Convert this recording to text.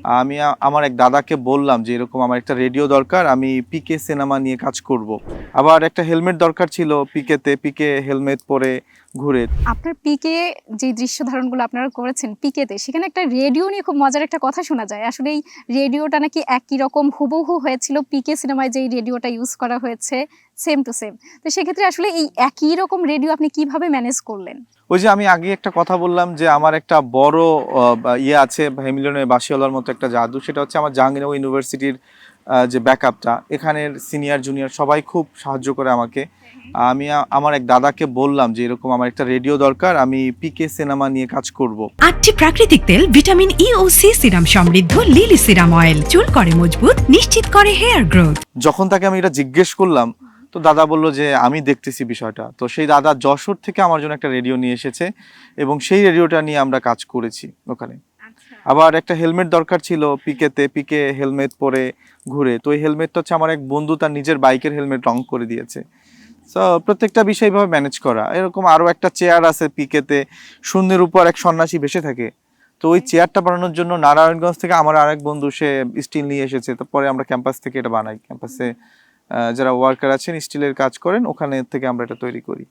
আমি আমার এক দাদাকে বললাম যে এরকম আমার একটা রেডিও দরকার, আমি পিকে সিনেমা নিয়ে কাজ করব। আবার একটা হেলমেট দরকার ছিল পিকে হেলমেট পরে ঘুরে। আপনার পিকে যে দৃশ্য ধারণগুলো আপনারা করেছেন পিকেতে, সেখানে একটা রেডিও নিয়ে খুব মজার একটা কথা শোনা যায়। আসলে এই রেডিওটা নাকি একই রকম হুবহু হয়েছিল পিকে সিনেমায় যেই রেডিওটা ইউজ করা হয়েছে, সেম টু সেম। তো সেক্ষেত্রে আসলে এই একই রকম রেডিও আপনি কিভাবে ম্যানেজ করলেন? ওই যে আমি আগে একটা কথা বললাম যে আমার একটা বড় ইয়ে আছে হেমিলনের বাসিওয়ালার মতো একটা জাদু, সেটা হচ্ছে আমার জাহাঙ্গীরনগর ইউনিভার্সিটির যে ব্যাকআপটা, এখানের সিনিয়র জুনিয়র সবাই খুব সাহায্য করে আমাকে। আমি আমার এক দাদাকে বললাম যে এরকম আমার একটা রেডিও দরকার, আমি পিকে সিনেমা নিয়ে কাজ করব। 8টি প্রাকৃতিক তেল, ভিটামিন ই ও সি সিরাম সমৃদ্ধ লিলি সিরাম অয়েল চুল করে মজবুত, নিশ্চিত করে হেয়ার গ্রোথ। যখন তাকে আমি এটা জিজ্ঞেস করলাম, তো দাদা বলল যে আমি দেখতেছি বিষয়টা। তো সেই দাদা যশোর থেকে আমার জন্য একটা রেডিও নিয়ে এসেছে এবং সেই রেডিওটা নিয়ে আমরা কাজ করেছি ওখানে। আবার একটা হেলমেট দরকার ছিল পিকে হেলমেট পরে ঘুরে। তো ওই হেলমেটটা হচ্ছে আমার এক বন্ধু তার নিজের বাইকের হেলমেট রং করে দিয়েছে। তো প্রত্যেকটা বিষয় এইভাবে ম্যানেজ করা। এরকম আরও একটা চেয়ার আছে পিকেতে, শূন্যের উপর এক সন্ন্যাসী ভেসে থাকে। তো ওই চেয়ারটা বানানোর জন্য নারায়ণগঞ্জ থেকে আমার আরেক বন্ধু সে স্টিল নিয়ে এসেছে। তারপরে আমরা ক্যাম্পাস থেকে এটা বানাই। ক্যাম্পাসে যারা ওয়ার্কার আছেন স্টিলের কাজ করেন, ওখানে থেকে আমরা এটা তৈরি করি।